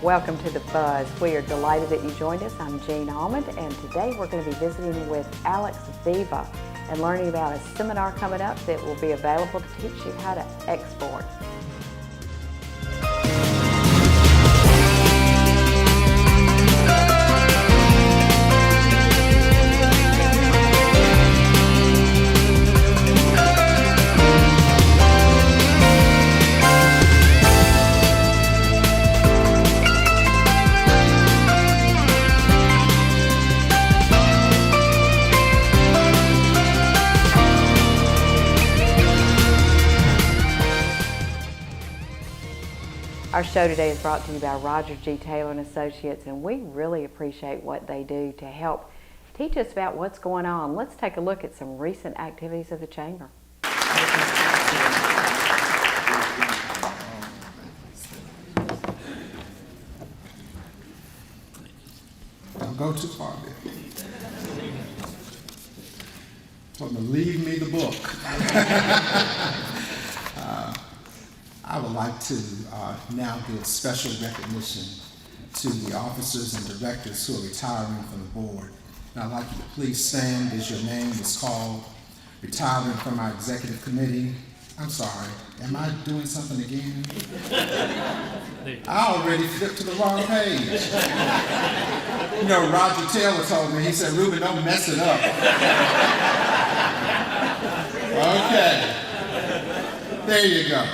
Welcome to The Buzz. We are delighted that you joined us. I'm Jean Almond, and today we're going to be visiting with Alex Viva and learning about a seminar coming up that will be available to teach you how to export. Our show today is brought to you by Roger G. Taylor and Associates, and we really appreciate what they do to help teach us about what's going on. Let's take a look at some recent activities of the Chamber. Don't go too far there. Told them to leave me the book. I would like to now give special recognition to the officers and directors who are retiring from the board. And I'd like you to please stand as your name is called. Retiring from our executive committee. I'm sorry, am I doing something again? I already flipped to the wrong page. You know, Roger Taylor told me, he said, "Ruben, don't mess it up." Okay, there you go.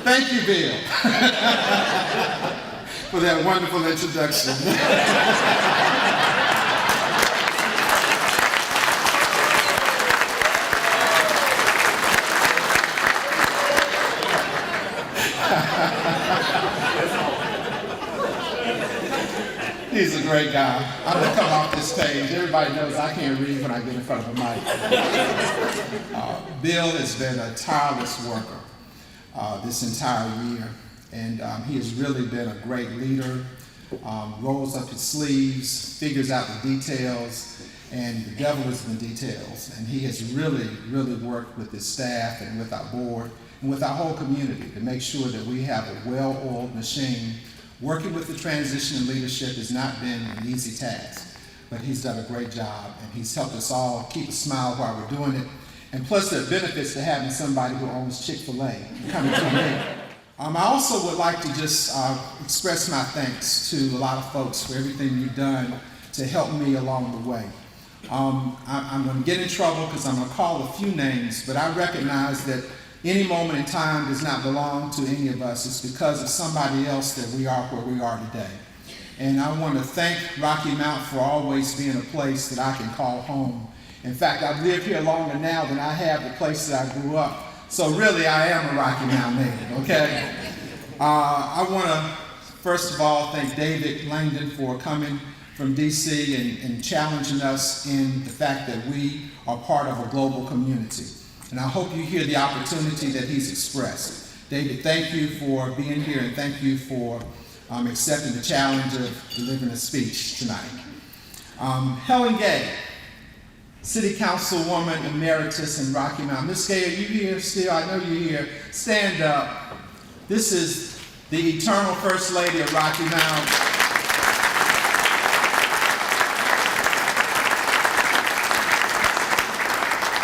Thank you, Bill, for that wonderful introduction. He's a great guy. I'm going to come off this page. Everybody knows I can't read when I get in front of a mic. Bill has been a tireless worker this entire year, and he has really been a great leader, rolls up his sleeves, figures out the details, and the devil is in the details. And he has really, really worked with his staff and with our board and with our whole community to make sure that we have a well-oiled machine. Working with the transition in leadership has not been an easy task, but he's done a great job, and he's helped us all keep a smile while we're doing it. And plus, there are benefits to having somebody who owns Chick-fil-A coming to me. I also would like to just express my thanks to a lot of folks for everything you've done to help me along the way. I'm going to get in trouble because I'm going to call a few names, but I recognize that any moment in time does not belong to any of us. It's because of somebody else that we are where we are today. And I want to thank Rocky Mount for always being a place that I can call home. In fact, I've lived here longer now than I have the place that I grew up. So really, I am a Rocky Mount native, okay? I want to, first of all, thank David Langdon for coming from D.C. and challenging us in the fact that we are part of a global community. And I hope you hear the opportunity that he's expressed. David, thank you for being here, and thank you for accepting the challenge of delivering a speech tonight. Helen Gay, City Councilwoman Emeritus in Rocky Mount. Ms. Gay, are you here still? I know you're here. Stand up. This is the eternal First Lady of Rocky Mount.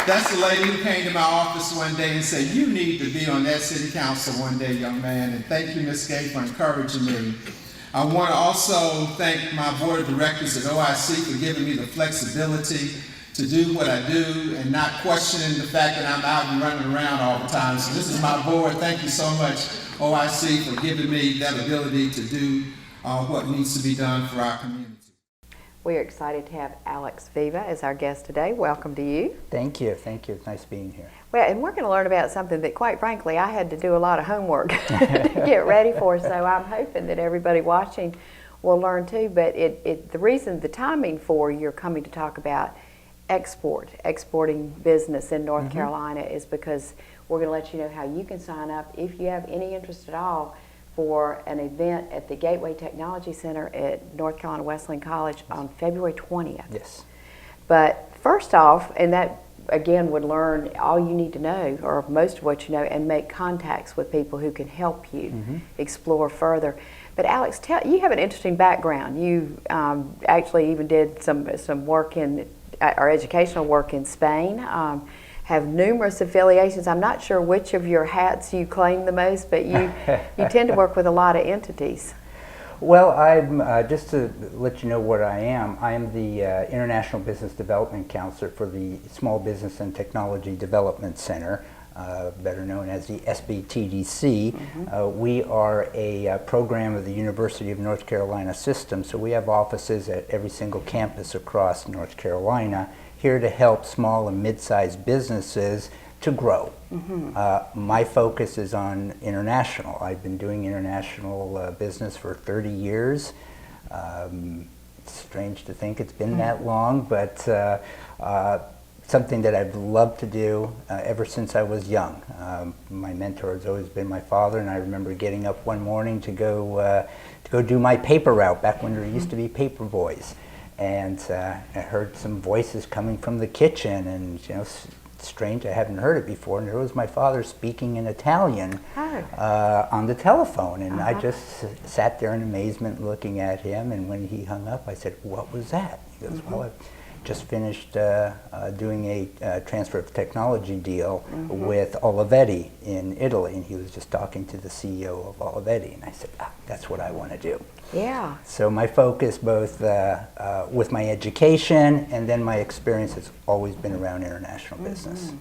That's the lady who came to my office one day and said, "You need to be on that city council one day, young man." And thank you, Ms. Gay, for encouraging me. I want to also thank my board of directors at OIC for giving me the flexibility to do what I do and not questioning the fact that I'm out and running around all the time. So this is my board. Thank you so much, OIC, for giving me that ability to do what needs to be done for our community. We are excited to have Alex Viva as our guest today. Welcome to you. Thank you. Thank you. It's nice being here. Well, and we're going to learn about something that, quite frankly, I had to do a lot of homework to get ready for, so I'm hoping that everybody watching will learn too. But the reason, the timing for you're coming to talk about exporting business in North Carolina is because we're going to let you know how you can sign up if you have any interest at all for an event at the Gateway Technology Center at North Carolina Wesleyan College on February 20th. Yes. But first off, and that again, would learn all you need to know, or most of what you know, and make contacts with people who can help you explore further. But Alex, you have an interesting background. You actually even did some work or educational work in Spain. Have numerous affiliations. I'm not sure which of your hats you claim the most, but you tend to work with a lot of entities. Well, I'm just to let you know what I am the International Business Development Counselor for the Small Business and Technology Development Center, better known as the SBTDC. We are a program of the University of North Carolina system, so we have offices at every single campus across North Carolina, here to help small and mid-sized businesses to grow. My focus is on international. I've been doing international business for 30 years. It's strange to think it's been that long, but something that I've loved to do ever since I was young. My mentor has always been my father, and I remember getting up one morning to go do my paper route back when there used to be paper boys. And I heard some voices coming from the kitchen, and strange, I hadn't heard it before, and there was my father speaking in Italian on the telephone, and I just sat there in amazement looking at him, and when he hung up I said, "What was that?" He goes, "Well, I just finished doing a transfer of technology deal with Olivetti in Italy," and he was just talking to the CEO of Olivetti, and I said, "That's what I want to do." Yeah. So my focus, both with my education and then my experience, has always been around international business.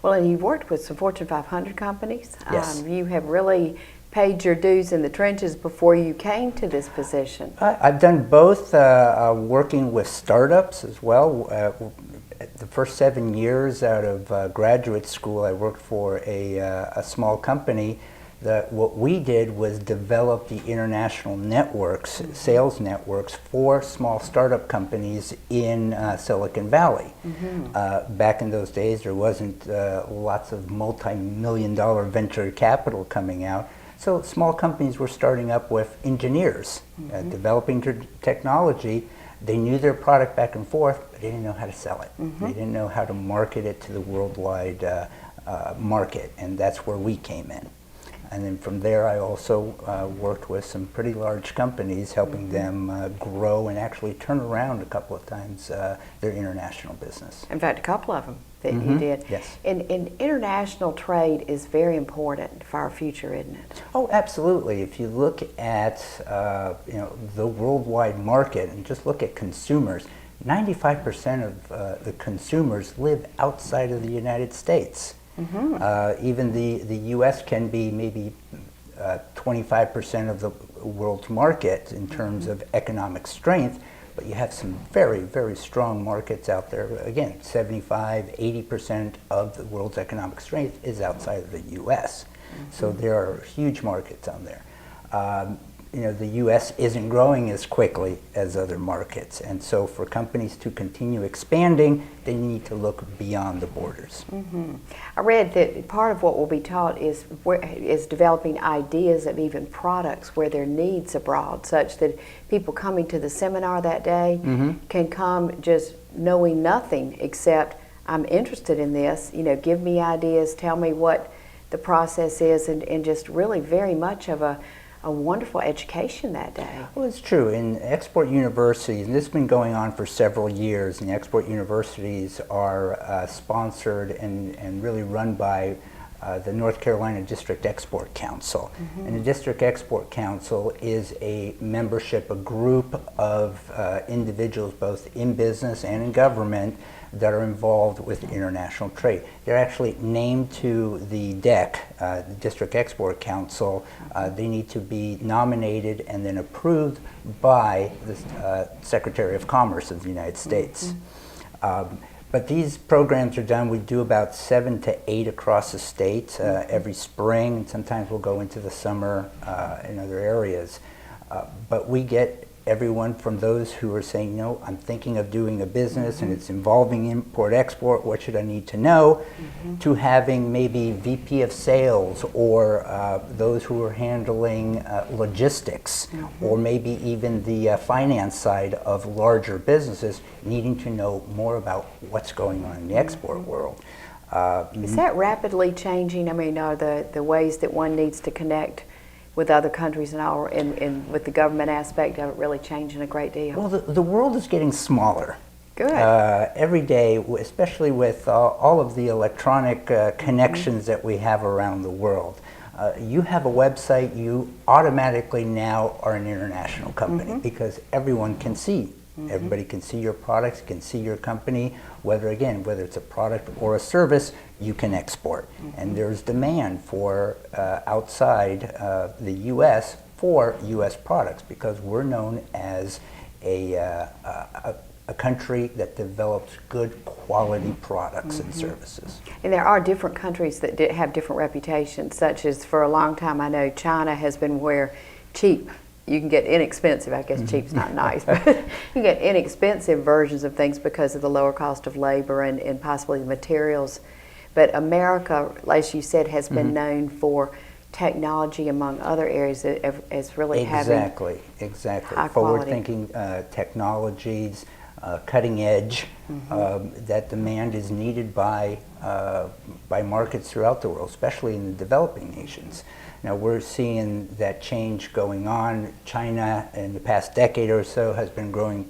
Well, and you've worked with some Fortune 500 companies. Yes. You have really paid your dues in the trenches before you came to this position. I've done both, working with startups as well. The first 7 years out of graduate school, I worked for a small company. What we did was develop the international networks, sales networks for small startup companies in Silicon Valley. Back in those days, there wasn't lots of multi-million-dollar venture capital coming out. So small companies were starting up with engineers, developing technology. They knew their product back and forth, but they didn't know how to sell it. They didn't know how to market it to the worldwide market, and that's where we came in. And then from there, I also worked with some pretty large companies, helping them grow and actually turn around a couple of times their international business. In fact, a couple of them that you did. Yes. And international trade is very important for our future, isn't it? Oh, absolutely. If you look at the worldwide market and just look at consumers, 95% of the consumers live outside of the United States. Even the U.S. can be maybe 25% of the world's market in terms of economic strength, but you have some very, very strong markets out there. Again, 75–80% of the world's economic strength is outside of the U.S. So there are huge markets on there. The U.S. isn't growing as quickly as other markets, and so for companies to continue expanding, they need to look beyond the borders. I read that part of what will be taught is developing ideas of even products where their needs abroad, such that people coming to the seminar that day can come just knowing nothing except, I'm interested in this, give me ideas, tell me what the process is, and just really very much of a wonderful education that day. Well, it's true. In export universities, and this has been going on for several years, and export universities are sponsored and really run by the North Carolina District Export Council. And the District Export Council is a membership, a group of individuals both in business and in government that are involved with international trade. They're actually named to the DEC, the District Export Council. They need to be nominated and then approved by the Secretary of Commerce of the United States. But these programs are done, we do about 7 to 8 across the state every spring, and sometimes we'll go into the summer in other areas. But we get everyone from those who are saying, no, I'm thinking of doing a business and it's involving import-export, what should I need to know, to having maybe VP of sales or those who are handling logistics, or maybe even the finance side of larger businesses needing to know more about what's going on in the export world. Is that rapidly changing? I mean, are the ways that one needs to connect with other countries and all, and with the government aspect of it really changing a great deal? Well, the world is getting smaller. Good. Every day, especially with all of the electronic connections that we have around the world. You have a website, you automatically now are an international company because everyone can see. Everybody can see your products, can see your company, whether it's a product or a service, you can export. And there's demand for outside the U.S. for U.S. products because we're known as a country that develops good quality products and services. And there are different countries that have different reputations, such as for a long time I know China has been where cheap, you can get inexpensive, I guess cheap's not nice, but you can get inexpensive versions of things because of the lower cost of labor and possibly the materials. But America, as you said, has been known for technology among other areas as really having high forward-thinking technologies, cutting edge, that demand is needed by markets throughout the world, especially in the developing nations. Now we're seeing that change going on. China in the past decade or so has been growing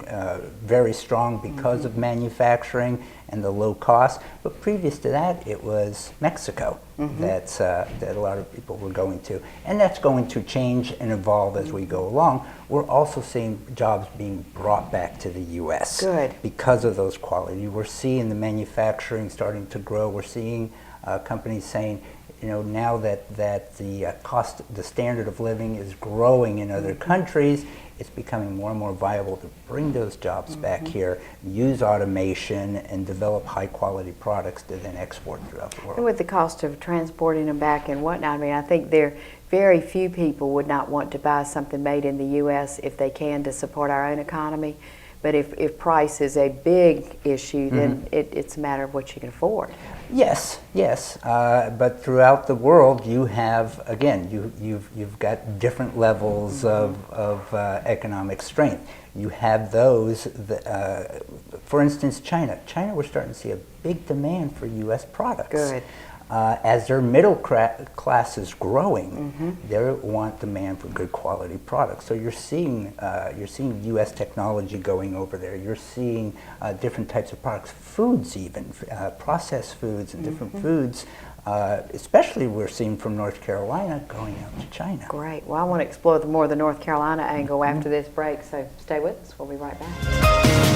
very strong because of manufacturing and the low cost. But previous to that, it was Mexico that a lot of people were going to. And that's going to change and evolve as we go along. We're also seeing jobs being brought back to the U.S. Good. because of those quality. We're seeing the manufacturing starting to grow. We're seeing companies saying, now that the standard of living is growing in other countries, it's becoming more and more viable to bring those jobs back here, use automation, and develop high-quality products to then export throughout the world. And with the cost of transporting them back and whatnot, I mean, I think very few people would not want to buy something made in the U.S. if they can to support our own economy. But if price is a big issue, then it's a matter of what you can afford. Yes. But throughout the world, you have, again, you've got different levels of economic strength. You have those, that, for instance, China. We're starting to see a big demand for U.S. products. Good. As their middle class is growing, they want demand for good quality products. So you're seeing U.S. technology going over there. You're seeing different types of products, foods even, processed foods and different foods. Especially we're seeing from North Carolina going out to China. Great. Well, I want to explore more of the North Carolina angle after this break, so stay with us. We'll be right back.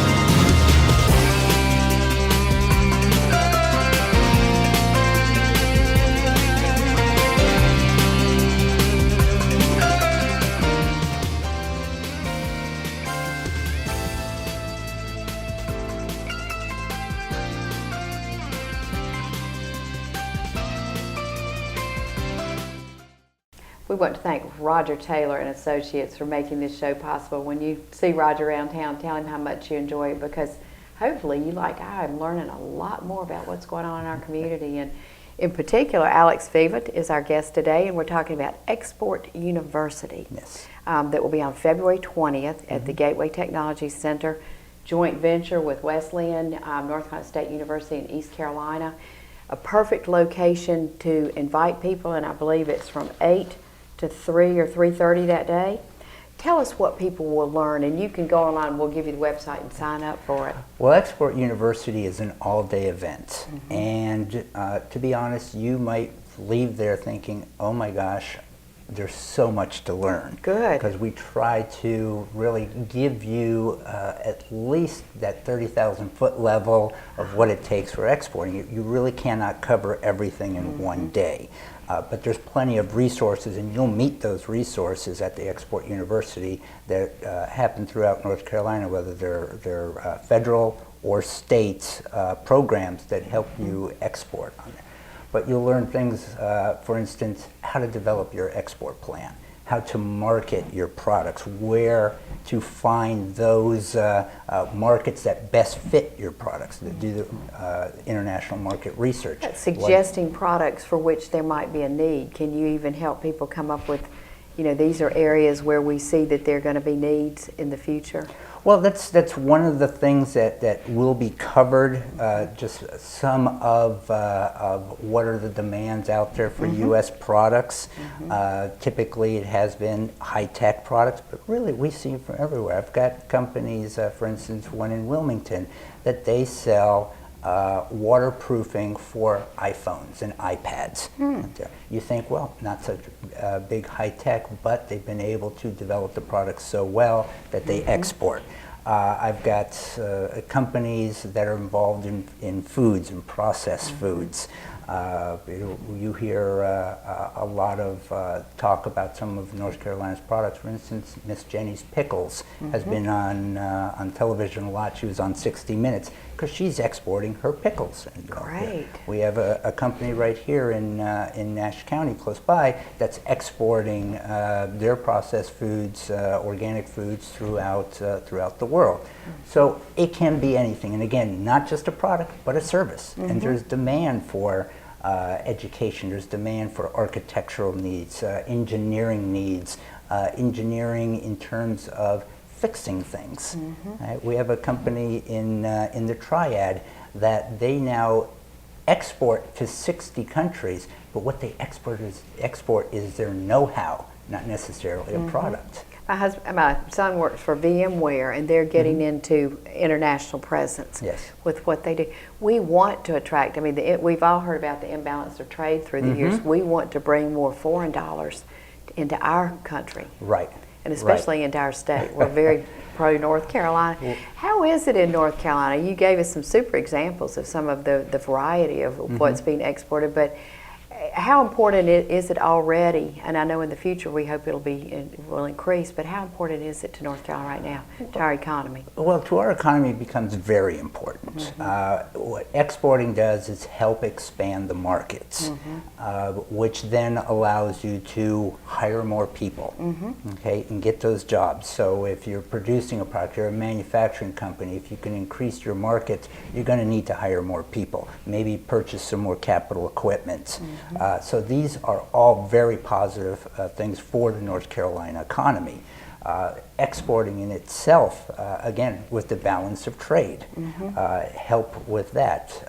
We want to thank Roger Taylor and Associates for making this show possible. When you see Roger around town, tell him how much you enjoy it, because hopefully you, like I am, learning a lot more about what's going on in our community. And in particular, Alex Viva is our guest today, and we're talking about Export University. Yes. That will be on February 20th at the Gateway Technology Center, joint venture with Wesleyan, North Carolina State University in East Carolina. A perfect location to invite people, and I believe it's from 8 to 3 or 3:30 that day. Tell us what people will learn, and you can go online, we'll give you the website and sign up for it. Well, Export University is an all-day event, and to be honest, you might leave there thinking, oh my gosh, there's so much to learn. Good. Because we try to really give you at least that 30,000 foot level of what it takes for exporting. You really cannot cover everything in one day. But there's plenty of resources, and you'll meet those resources at the Export University that happen throughout North Carolina, whether they're federal or state programs that help you export on there. But you'll learn things, for instance, how to develop your export plan, how to market your products, where to find those markets that best fit your products, that do the international market research. Suggesting products for which there might be a need. Can you even help people come up with, these are areas where we see that there are going to be needs in the future? Well, that's one of the things that will be covered, just some of what are the demands out there for U.S. products. Typically it has been high-tech products, but really we see from everywhere. I've got companies, for instance, one in Wilmington, that they sell waterproofing for iPhones and iPads. You think, well, not such big high tech, but they've been able to develop the products so well that they export. I've got companies that are involved in foods and processed foods. You hear a lot of talk about some of North Carolina's products. For instance, Miss Jenny's Pickles has been on television a lot. She was on 60 Minutes because she's exporting her pickles. And, Great. we have a company right here in Nash County, close by, that's exporting their processed foods, organic foods throughout the world. So it can be anything, and again, not just a product, but a service. And there's demand for education, there's demand for architectural needs, engineering needs, engineering in terms of fixing things. Right? We have a company in the Triad that they now export to 60 countries, but what they export is their know-how, not necessarily a product. My son works for VMware, and they're getting into international presence with what they do. We want to attract, we've all heard about the imbalance of trade through the years. We want to bring more foreign dollars into our country. Right. And especially into our state. We're very pro North Carolina. How is it in North Carolina? You gave us some super examples of some of the variety of what's being exported, but how important is it already? And I know in the future we hope will increase, but how important is it to North Carolina right now, to our economy? Well, to our economy it becomes very important. What exporting does is help expand the markets, which then allows you to hire more people, okay, and get those jobs. So if you're producing a product, you're a manufacturing company, if you can increase your markets, you're going to need to hire more people, maybe purchase some more capital equipment. So these are all very positive things for the North Carolina economy. Exporting in itself, again, with the balance of trade, help with that.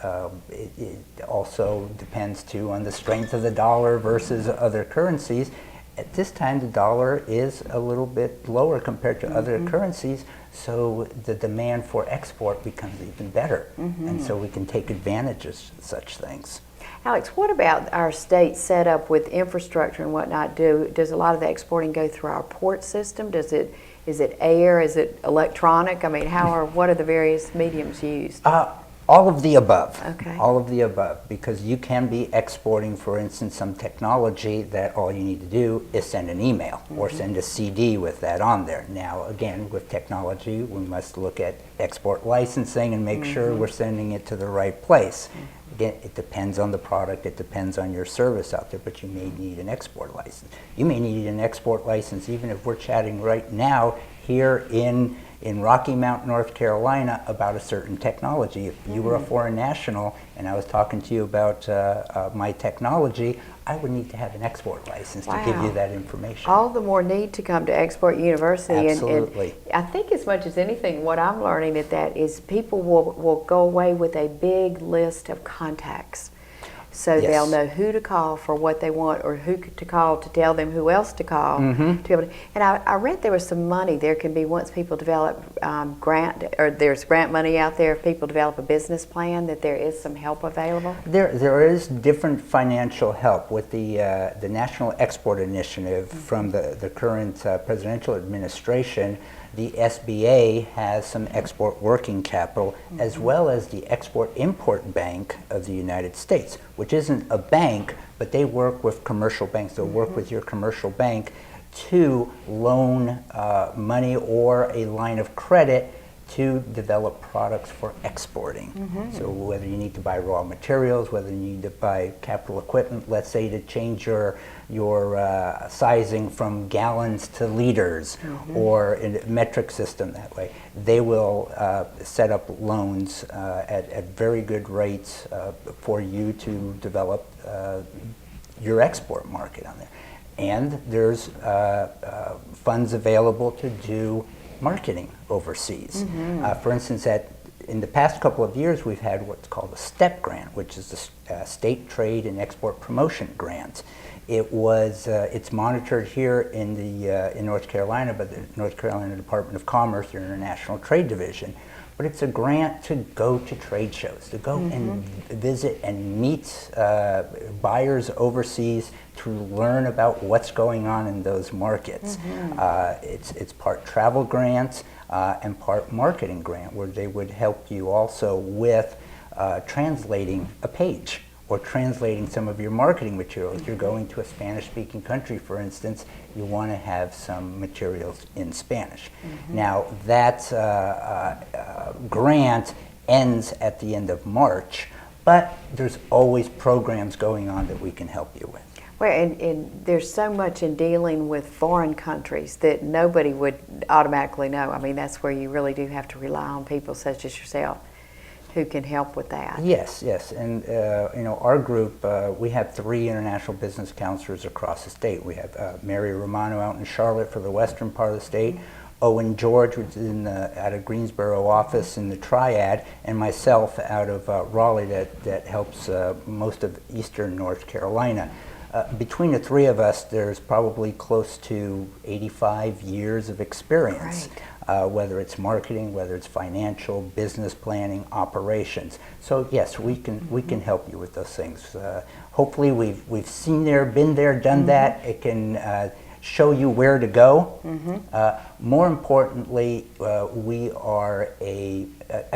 It also depends too on the strength of the dollar versus other currencies. At this time, the dollar is a little bit lower compared to other currencies, so the demand for export becomes even better, and so we can take advantage of such things. Alex, what about our state set up with infrastructure and whatnot? Does a lot of the exporting go through our port system? Is it air? Is it electronic? What are the various mediums used? All of the above. Okay. All of the above, because you can be exporting, for instance, some technology that all you need to do is send an email or send a CD with that on there. Now, again, with technology, we must look at export licensing and make sure we're sending it to the right place. Again, it depends on the product, it depends on your service out there, but you may need an export license. You may need an export license even if we're chatting right now here in Rocky Mount, North Carolina about a certain technology. If you were a foreign national and I was talking to you about my technology, I would need to have an export license to give you that information. All the more need to come to Export University. Absolutely. And I think as much as anything, what I'm learning at that is people will go away with a big list of contacts. So they'll know who to call for what they want, or who to call to tell them who else to call. To be able to, and I read there was some money. There can be, once people develop there's grant money out there, if people develop a business plan, that there is some help available. There is different financial help with the National Export Initiative from the current presidential administration. The SBA has some export working capital, as well as the Export-Import Bank of the United States, which isn't a bank, but they work with commercial banks. They'll work with your commercial bank to loan money or a line of credit to develop products for exporting. So whether you need to buy raw materials, whether you need to buy capital equipment, let's say to change your sizing from gallons to liters, or in a metric system that way, they will set up loans at very good rates for you to develop your export market on there. And there's funds available to do marketing overseas. For instance, in the past couple of years, we've had what's called a STEP grant, which is the State Trade and Export Promotion Grant. It's monitored here in North Carolina by the North Carolina Department of Commerce, their International Trade Division. But it's a grant to go to trade shows, to go and visit and meet buyers overseas to learn about what's going on in those markets. It's part travel grant and part marketing grant, where they would help you also with translating a page or translating some of your marketing materials. If you're going to a Spanish-speaking country, for instance, you want to have some materials in Spanish. Now, that grant ends at the end of March, but there's always programs going on that we can help you with. Well, and there's so much in dealing with foreign countries that nobody would automatically know. I mean, that's where you really do have to rely on people such as yourself who can help with that. Yes, yes, and our group, we have 3 international business counselors across the state. We have Mary Romano out in Charlotte for the western part of the state, Owen George, which is out of Greensboro office in the Triad, and myself out of Raleigh that helps most of eastern North Carolina. Between the 3 of us, there's probably close to 85 years of experience. Whether it's marketing, whether it's financial, business planning, operations. So yes, we can help you with those things. Hopefully we've been there, done that. It can show you where to go. More importantly, we are a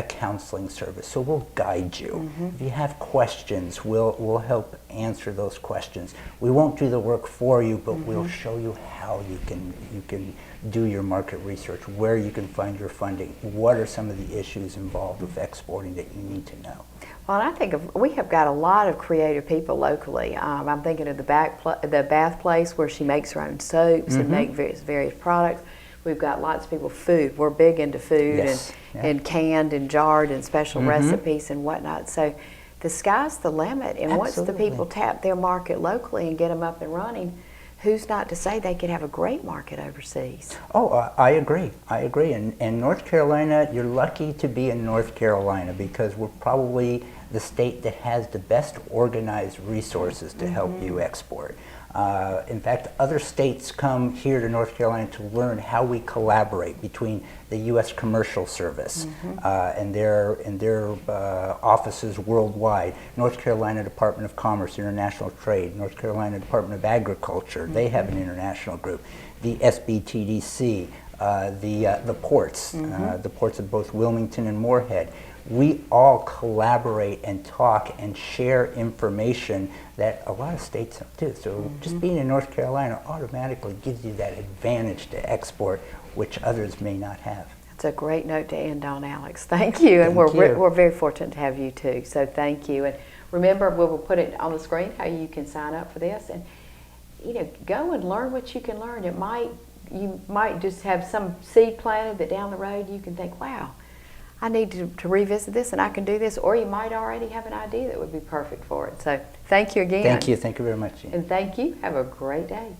counseling service, so we'll guide you. If you have questions, we'll help answer those questions. We won't do the work for you, but we'll show you how you can do your market research, where you can find your funding, what are some of the issues involved with exporting that you need to know. Well, and I think we have got a lot of creative people locally. I'm thinking of the Bath Place, where she makes her own soaps and makes various products. We've got lots of people, food. We're big into food, and canned and jarred and special recipes and whatnot. So the sky's the limit. And once the people tap their market locally and get them up and running, who's not to say they could have a great market overseas? Oh, I agree. And North Carolina, you're lucky to be in North Carolina, because we're probably the state that has the best organized resources to help you export. In fact, other states come here to North Carolina to learn how we collaborate between the U.S. Commercial Service and their offices worldwide. North Carolina Department of Commerce, International Trade, North Carolina Department of Agriculture, they have an international group. The SBTDC, the ports, the ports of both Wilmington and Moorhead. We all collaborate and talk and share information that a lot of states don't do. So just being in North Carolina automatically gives you that advantage to export, which others may not have. That's a great note to end on, Alex. Thank you. And we're very fortunate to have you too. So thank you. And remember, we'll put it on the screen how you can sign up for this. And go and learn what you can learn. You might just have some seed planted that down the road you can think, wow, I need to revisit this and I can do this, or you might already have an idea that would be perfect for it. So thank you again. Thank you very much, Jean. And thank you. Have a great day.